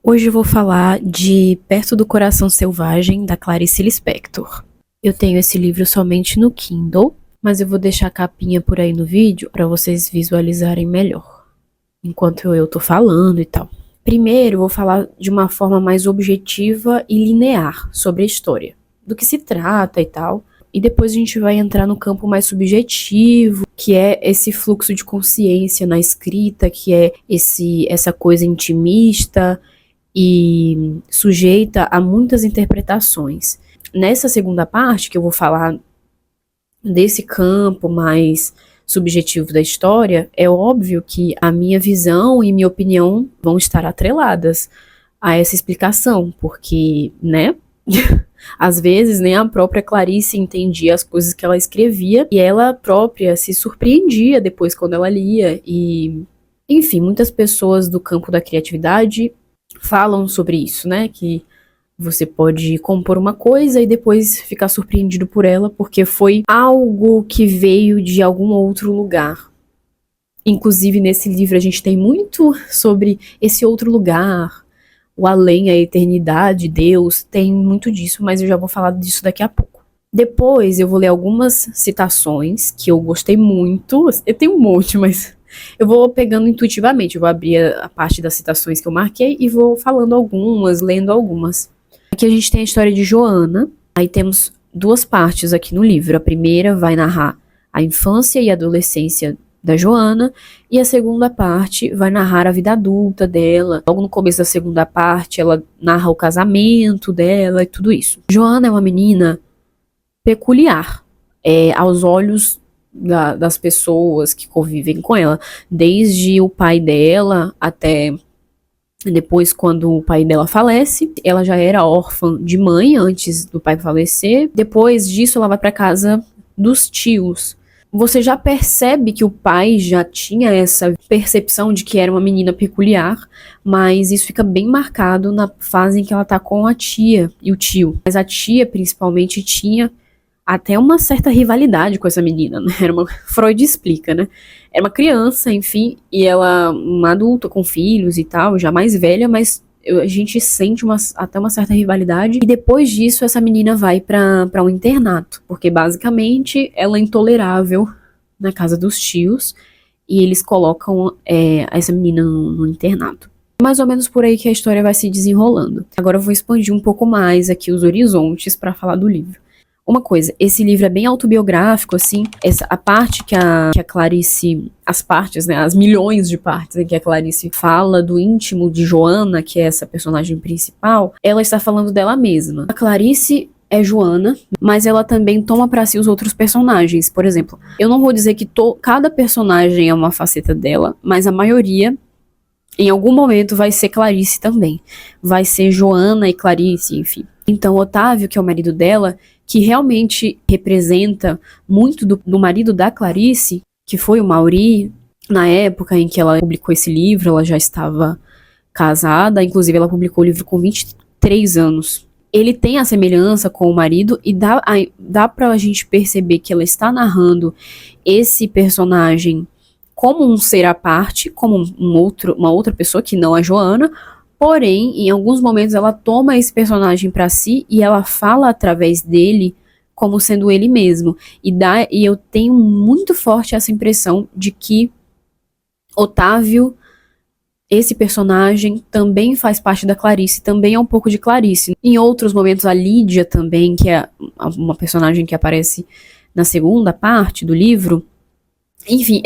Hoje eu vou falar de Perto do Coração Selvagem, da Clarice Lispector. Eu tenho esse livro somente no Kindle, mas eu vou deixar a capinha por aí no vídeo para vocês visualizarem melhor, enquanto eu tô falando e tal. Primeiro, eu vou falar de uma forma mais objetiva e linear sobre a história, do que se trata e tal. E depois a gente vai entrar no campo mais subjetivo, que é esse fluxo de consciência na escrita, que é essa coisa intimista e sujeita a muitas interpretações. Nessa segunda parte, que eu vou falar desse campo mais subjetivo da história, é óbvio que a minha visão e minha opinião vão estar atreladas a essa explicação, porque, né, às vezes nem a própria Clarice entendia as coisas que ela escrevia, e ela própria se surpreendia depois quando ela lia, e, enfim, muitas pessoas do campo da criatividade falam sobre isso, né, que você pode compor uma coisa e depois ficar surpreendido por ela, porque foi algo que veio de algum outro lugar. Inclusive, nesse livro a gente tem muito sobre esse outro lugar, o além, a eternidade, Deus, tem muito disso, mas eu já vou falar disso daqui a pouco. Depois eu vou ler algumas citações que eu gostei muito, eu tenho um monte, mas eu vou pegando intuitivamente, eu vou abrir a parte das citações que eu marquei e vou falando algumas, lendo algumas. Aqui a gente tem a história de Joana, aí temos duas partes aqui no livro. A primeira vai narrar a infância e a adolescência da Joana, e a segunda parte vai narrar a vida adulta dela. Logo no começo da segunda parte, ela narra o casamento dela e tudo isso. Joana é uma menina peculiar, aos olhos das pessoas que convivem com ela, desde o pai dela até depois, quando o pai dela falece. Ela já era órfã de mãe antes do pai falecer. Depois disso, ela vai para casa dos tios. Você já percebe que o pai já tinha essa percepção de que era uma menina peculiar, mas isso fica bem marcado na fase em que ela tá com a tia e o tio. Mas a tia, principalmente, tinha até uma certa rivalidade com essa menina, né? Freud explica, né? Era uma criança, enfim, e ela, uma adulta com filhos e tal, já mais velha, mas a gente sente até uma certa rivalidade. E depois disso, essa menina vai pra um internato, porque basicamente ela é intolerável na casa dos tios, e eles colocam essa menina no internato. Mais ou menos por aí que a história vai se desenrolando. Agora eu vou expandir um pouco mais aqui os horizontes para falar do livro. Uma coisa, esse livro é bem autobiográfico, assim, a parte que a Clarice, as partes, né, as milhões de partes em que a Clarice fala do íntimo de Joana, que é essa personagem principal, ela está falando dela mesma. A Clarice é Joana, mas ela também toma para si os outros personagens. Por exemplo, eu não vou dizer que cada personagem é uma faceta dela, mas a maioria, em algum momento, vai ser Clarice também. Vai ser Joana e Clarice, enfim. Então, Otávio, que é o marido dela, que realmente representa muito do marido da Clarice, que foi o Mauri. Na época em que ela publicou esse livro, ela já estava casada, inclusive ela publicou o livro com 23 anos. Ele tem a semelhança com o marido, e dá pra gente perceber que ela está narrando esse personagem como um ser à parte, como uma outra pessoa que não a Joana. Porém, em alguns momentos ela toma esse personagem para si e ela fala através dele como sendo ele mesmo. E eu tenho muito forte essa impressão de que Otávio, esse personagem, também faz parte da Clarice, também é um pouco de Clarice. Em outros momentos, a Lídia também, que é uma personagem que aparece na segunda parte do livro. Enfim,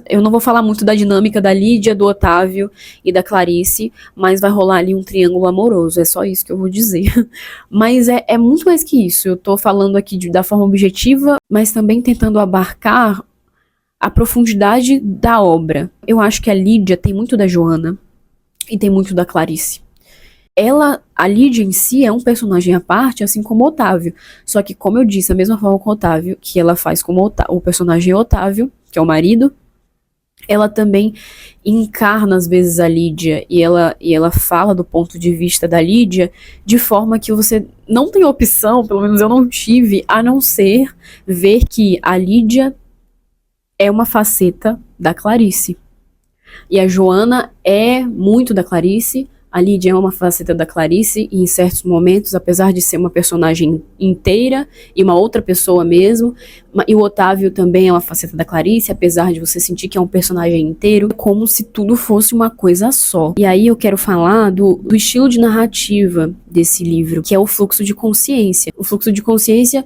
eu não vou falar muito da dinâmica da Lídia, do Otávio e da Clarice, mas vai rolar ali um triângulo amoroso, é só isso que eu vou dizer. Mas é muito mais que isso, eu tô falando aqui da forma objetiva, mas também tentando abarcar a profundidade da obra. Eu acho que a Lídia tem muito da Joana e tem muito da Clarice. A Lídia em si é um personagem à parte, assim como o Otávio. Só que, como eu disse, da mesma forma com o Otávio, que ela faz como o personagem Otávio, que é o marido, ela também encarna às vezes a Lídia, e ela fala do ponto de vista da Lídia de forma que você não tem opção, pelo menos eu não tive, a não ser ver que a Lídia é uma faceta da Clarice. E a Joana é muito da Clarice, A Lídia é uma faceta da Clarice e em certos momentos, apesar de ser uma personagem inteira e uma outra pessoa mesmo, e o Otávio também é uma faceta da Clarice, apesar de você sentir que é um personagem inteiro, é como se tudo fosse uma coisa só. E aí eu quero falar do estilo de narrativa desse livro, que é o fluxo de consciência. O fluxo de consciência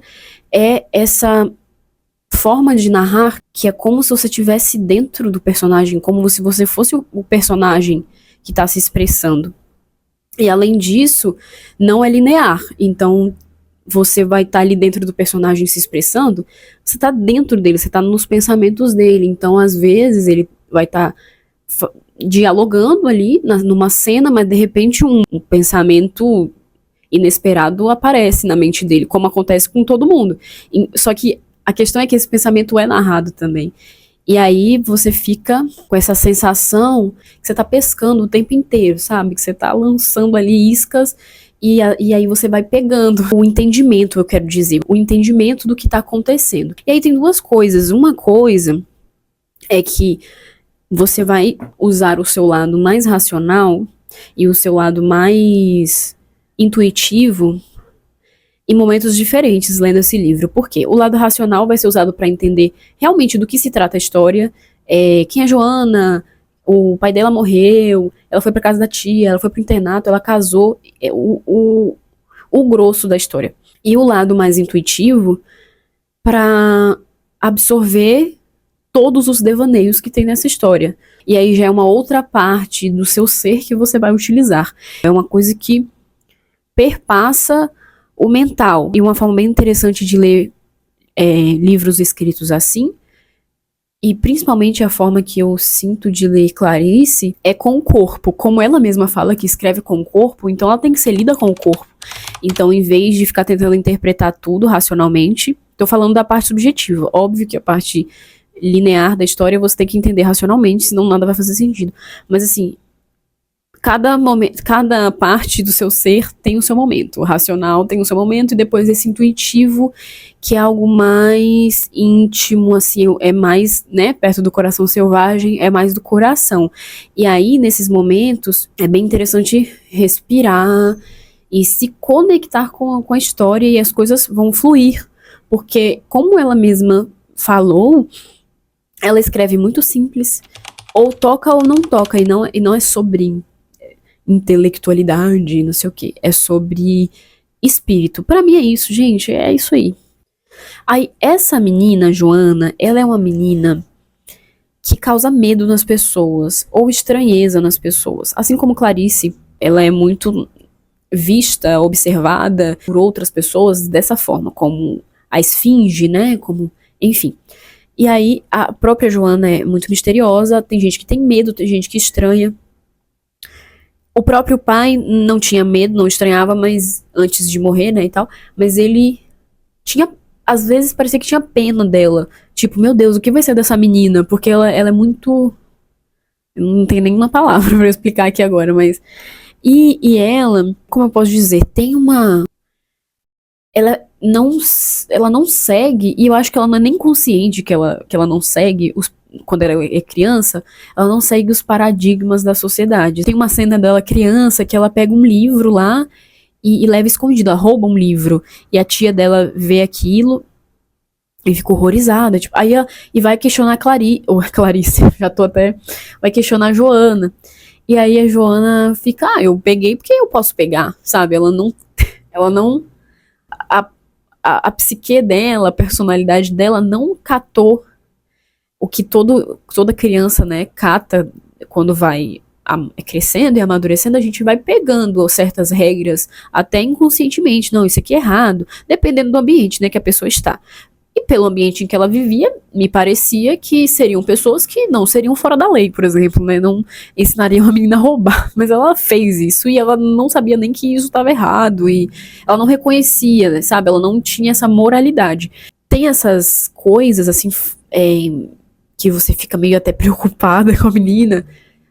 é essa forma de narrar que é como se você estivesse dentro do personagem, como se você fosse o personagem que está se expressando. E além disso, não é linear. Então, você vai estar ali dentro do personagem se expressando, você está dentro dele, você está nos pensamentos dele. Então, às vezes, ele vai estar dialogando ali numa cena, mas de repente um pensamento inesperado aparece na mente dele, como acontece com todo mundo. Só que a questão é que esse pensamento é narrado também. E aí você fica com essa sensação que você tá pescando o tempo inteiro, sabe? Que você tá lançando ali iscas e aí você vai pegando o entendimento, eu quero dizer, o entendimento do que tá acontecendo. E aí tem duas coisas. Uma coisa é que você vai usar o seu lado mais racional e o seu lado mais intuitivo em momentos diferentes lendo esse livro. Por quê? O lado racional vai ser usado para entender realmente do que se trata a história, quem é Joana, o pai dela morreu, ela foi para casa da tia, ela foi pro internato, ela casou, o grosso da história. E o lado mais intuitivo para absorver todos os devaneios que tem nessa história. E aí já é uma outra parte do seu ser que você vai utilizar. É uma coisa que perpassa o mental. E uma forma bem interessante de ler livros escritos assim, e principalmente a forma que eu sinto de ler Clarice, é com o corpo. Como ela mesma fala que escreve com o corpo, então ela tem que ser lida com o corpo. Então, em vez de ficar tentando interpretar tudo racionalmente, tô falando da parte subjetiva. Óbvio que a parte linear da história você tem que entender racionalmente, senão nada vai fazer sentido. Mas assim, cada parte do seu ser tem o seu momento. O racional tem o seu momento, e depois esse intuitivo, que é algo mais íntimo, assim, é mais, né, perto do coração selvagem, é mais do coração. E aí, nesses momentos, é bem interessante respirar e se conectar com a história, e as coisas vão fluir. Porque, como ela mesma falou, ela escreve muito simples, ou toca ou não toca, e não é sobre intelectualidade, não sei o que, é sobre espírito. Pra mim é isso, gente, é isso aí. Aí, essa menina, Joana, ela é uma menina que causa medo nas pessoas, ou estranheza nas pessoas. Assim como Clarice, ela é muito vista, observada por outras pessoas dessa forma, como a esfinge, né, como, enfim. E aí, a própria Joana é muito misteriosa, tem gente que tem medo, tem gente que estranha. O próprio pai não tinha medo, não estranhava, mas antes de morrer, né, e tal, mas ele tinha, às vezes parecia que tinha pena dela, tipo, meu Deus, o que vai ser dessa menina? Porque ela é muito, eu não tenho nenhuma palavra pra explicar aqui agora, mas, e ela, como eu posso dizer, tem uma, ela não segue, e eu acho que ela não é nem consciente que ela não segue quando ela é criança, ela não segue os paradigmas da sociedade. Tem uma cena dela criança que ela pega um livro lá e leva escondido, ela rouba um livro, e a tia dela vê aquilo e fica horrorizada, tipo, aí e vai questionar a Clarice, já tô até, vai questionar a Joana, e aí a Joana fica, eu peguei porque eu posso pegar, sabe, ela não a psique dela, a personalidade dela não catou o que toda criança, né, cata quando vai crescendo e amadurecendo. A gente vai pegando certas regras, até inconscientemente. Não, isso aqui é errado, dependendo do ambiente, né, que a pessoa está. E pelo ambiente em que ela vivia, me parecia que seriam pessoas que não seriam fora da lei, por exemplo, né, não ensinariam a menina a roubar. Mas ela fez isso e ela não sabia nem que isso estava errado, e ela não reconhecia, né, sabe, ela não tinha essa moralidade. Tem essas coisas, assim, que você fica meio até preocupada com a menina,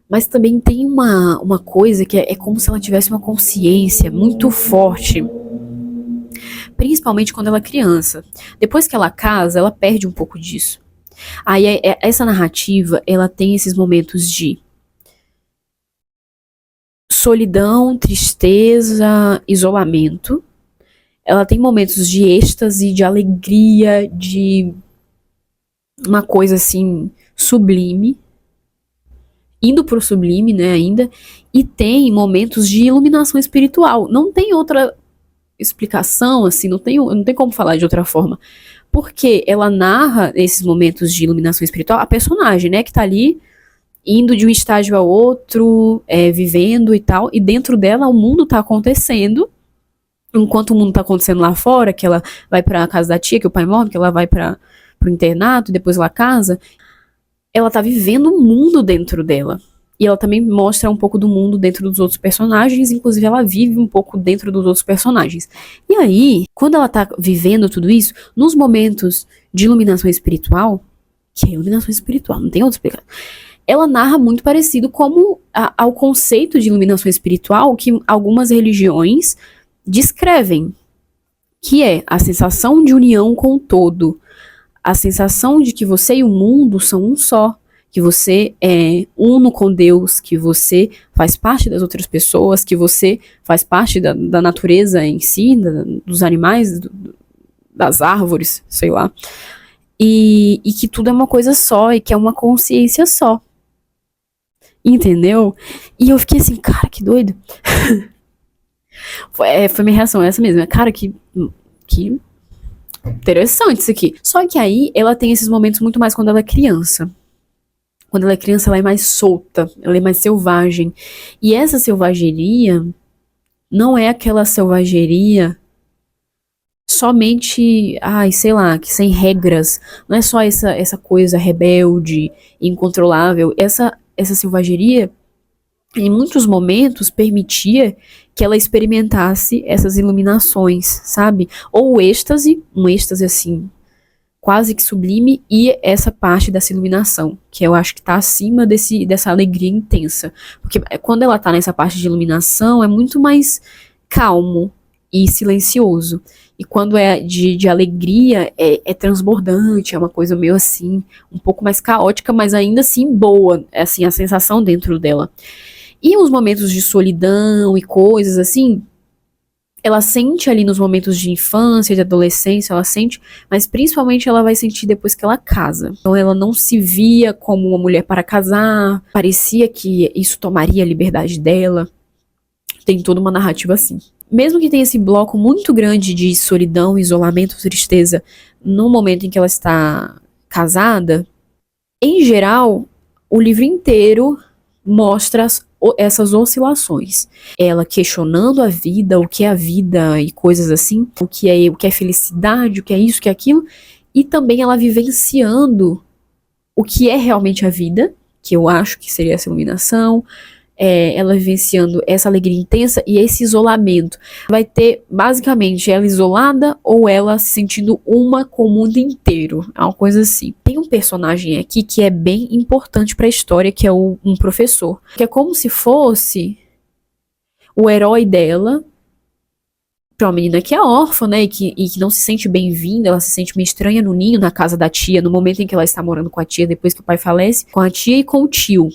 mas também tem uma coisa que é como se ela tivesse uma consciência muito forte, principalmente quando ela é criança. Depois que ela casa, ela perde um pouco disso. Aí essa narrativa, ela tem esses momentos de solidão, tristeza, isolamento. Ela tem momentos de êxtase, de alegria, de uma coisa assim sublime, indo pro sublime, né, ainda, e tem momentos de iluminação espiritual. Não tem outra explicação, assim, não tem como falar de outra forma. Porque ela narra esses momentos de iluminação espiritual, a personagem, né, que tá ali indo de um estágio a outro, vivendo e tal, e dentro dela o mundo tá acontecendo, enquanto o mundo tá acontecendo lá fora, que ela vai pra casa da tia, que o pai morre, que ela vai pro internato, depois ela casa, ela tá vivendo um mundo dentro dela. E ela também mostra um pouco do mundo dentro dos outros personagens, inclusive ela vive um pouco dentro dos outros personagens. E aí, quando ela tá vivendo tudo isso, nos momentos de iluminação espiritual, que é iluminação espiritual, não tem outra explicação, ela narra muito parecido como ao conceito de iluminação espiritual que algumas religiões descrevem, que é a sensação de união com o todo, a sensação de que você e o mundo são um só, que você é uno com Deus, que você faz parte das outras pessoas, que você faz parte da natureza em si, dos animais, das árvores, sei lá, e que tudo é uma coisa só, e que é uma consciência só. Entendeu? E eu fiquei assim, cara, que doido. Foi minha reação, essa mesmo. Cara, que interessante isso aqui. Só que aí ela tem esses momentos muito mais quando ela é criança. Quando ela é criança, ela é mais solta, ela é mais selvagem. E essa selvageria não é aquela selvageria somente, sei lá, que sem regras. Não é só essa coisa rebelde, incontrolável. Essa selvageria, em muitos momentos, permitia que ela experimentasse essas iluminações, sabe? Ou o êxtase, um êxtase assim, quase que sublime, e essa parte dessa iluminação, que eu acho que tá acima dessa alegria intensa. Porque quando ela tá nessa parte de iluminação, é muito mais calmo e silencioso. E quando é de alegria, é transbordante, é uma coisa meio assim, um pouco mais caótica, mas ainda assim boa, é assim, a sensação dentro dela. E os momentos de solidão e coisas assim, ela sente ali nos momentos de infância, de adolescência, ela sente, mas principalmente ela vai sentir depois que ela casa. Então ela não se via como uma mulher para casar, parecia que isso tomaria a liberdade dela. Tem toda uma narrativa assim. Mesmo que tenha esse bloco muito grande de solidão, isolamento, tristeza no momento em que ela está casada, em geral, o livro inteiro mostra essas oscilações. Ela questionando a vida, o que é a vida e coisas assim, o que é felicidade, o que é isso, o que é aquilo, e também ela vivenciando o que é realmente a vida, que eu acho que seria essa iluminação, ela vivenciando essa alegria intensa e esse isolamento. Vai ter, basicamente, ela isolada ou ela se sentindo uma com o mundo inteiro. É uma coisa assim. Tem um personagem aqui que é bem importante pra história, que é um professor. Que é como se fosse o herói dela, pra uma menina que é órfã, né, e que não se sente bem-vinda, ela se sente meio estranha no ninho, na casa da tia, no momento em que ela está morando com a tia, depois que o pai falece, com a tia e com o tio.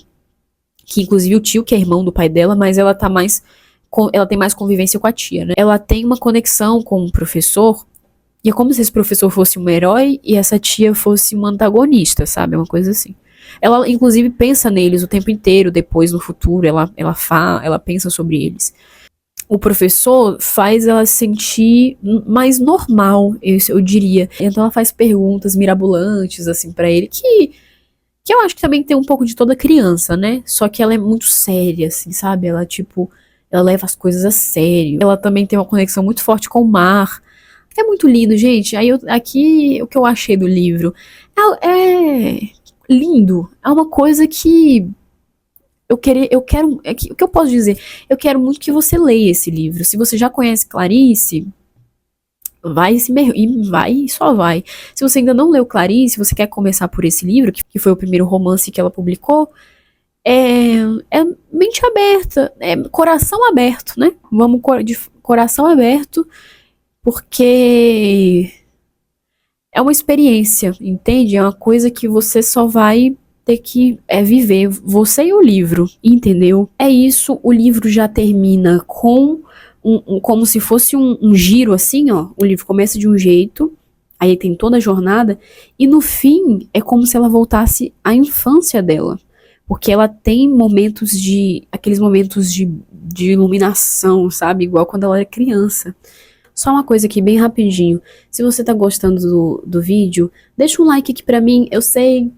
Que inclusive o tio, que é irmão do pai dela, mas ela tem mais convivência com a tia, né? Ela tem uma conexão com o professor, e é como se esse professor fosse um herói e essa tia fosse uma antagonista, sabe? Uma coisa assim. Ela, inclusive, pensa neles o tempo inteiro, depois, no futuro, ela pensa sobre eles. O professor faz ela se sentir mais normal, eu diria. Então ela faz perguntas mirabolantes, assim, pra ele, que eu acho que também tem um pouco de toda criança, né? Só que ela é muito séria, assim, sabe? Ela, ela leva as coisas a sério. Ela também tem uma conexão muito forte com o mar. É muito lindo, gente. Aí aqui, o que eu achei do livro é lindo. É uma coisa que o que eu posso dizer? Eu quero muito que você leia esse livro. Se você já conhece Clarice, vai e só vai. Se você ainda não leu Clarice, você quer começar por esse livro, que foi o primeiro romance que ela publicou, é mente aberta, coração aberto, né? Vamos de coração aberto, porque é uma experiência, entende? É uma coisa que você só vai ter que viver, você e o livro, entendeu? É isso, o livro já termina com como se fosse um giro assim, ó. O livro começa de um jeito, aí tem toda a jornada, e no fim é como se ela voltasse à infância dela. Porque ela tem aqueles momentos de iluminação, sabe? Igual quando ela era criança. Só uma coisa aqui bem rapidinho. Se você tá gostando do vídeo, deixa um like aqui pra mim. Eu sei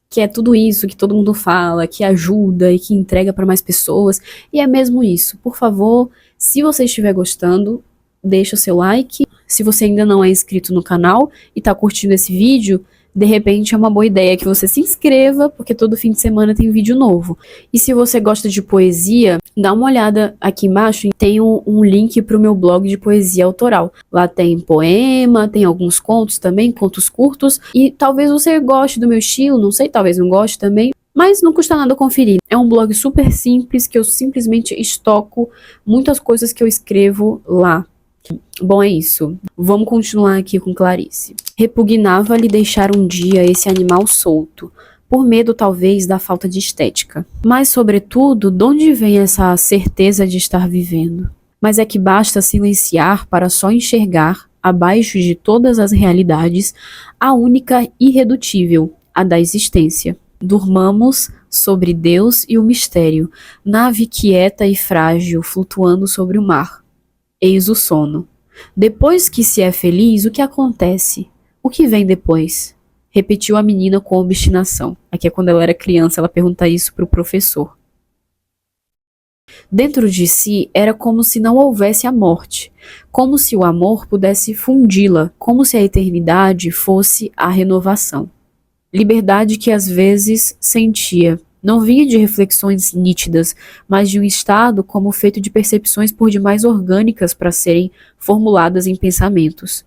que é tudo isso que todo mundo fala, que ajuda e que entrega pra mais pessoas. E é mesmo isso. Por favor, se você estiver gostando, deixa o seu like. Se você ainda não é inscrito no canal e tá curtindo esse vídeo, de repente é uma boa ideia que você se inscreva, porque todo fim de semana tem vídeo novo. E se você gosta de poesia, dá uma olhada aqui embaixo, tem um link pro meu blog de poesia autoral. Lá tem poema, tem alguns contos também, contos curtos, e talvez você goste do meu estilo, não sei, talvez não goste também, mas não custa nada conferir. É um blog super simples, que eu simplesmente estoco muitas coisas que eu escrevo lá. Bom, é isso. Vamos continuar aqui com Clarice. Repugnava-lhe deixar um dia esse animal solto, por medo talvez da falta de estética. Mas, sobretudo, de onde vem essa certeza de estar vivendo? Mas é que basta silenciar para só enxergar, abaixo de todas as realidades, a única irredutível, a da existência. Durmamos sobre Deus e o mistério, nave quieta e frágil flutuando sobre o mar. Eis o sono. Depois que se é feliz, o que acontece? O que vem depois? Repetiu a menina com obstinação. Aqui é quando ela era criança, ela pergunta isso para o professor. Dentro de si era como se não houvesse a morte, como se o amor pudesse fundi-la, como se a eternidade fosse a renovação. Liberdade que às vezes sentia. Não vinha de reflexões nítidas, mas de um estado como feito de percepções por demais orgânicas para serem formuladas em pensamentos.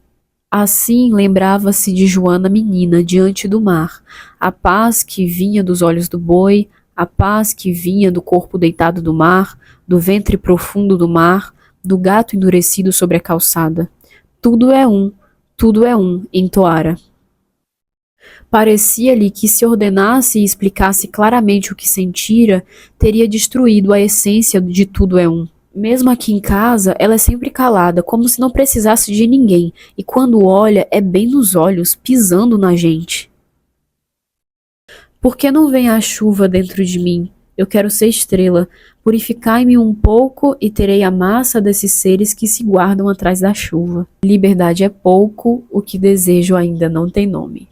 Assim lembrava-se de Joana menina diante do mar, a paz que vinha dos olhos do boi, a paz que vinha do corpo deitado do mar, do ventre profundo do mar, do gato endurecido sobre a calçada. Tudo é um, entoara. Parecia-lhe que se ordenasse e explicasse claramente o que sentira, teria destruído a essência de tudo é um. Mesmo aqui em casa, ela é sempre calada, como se não precisasse de ninguém, e quando olha, é bem nos olhos, pisando na gente. Por que não vem a chuva dentro de mim? Eu quero ser estrela. Purificai-me um pouco e terei a massa desses seres que se guardam atrás da chuva. Liberdade é pouco, o que desejo ainda não tem nome.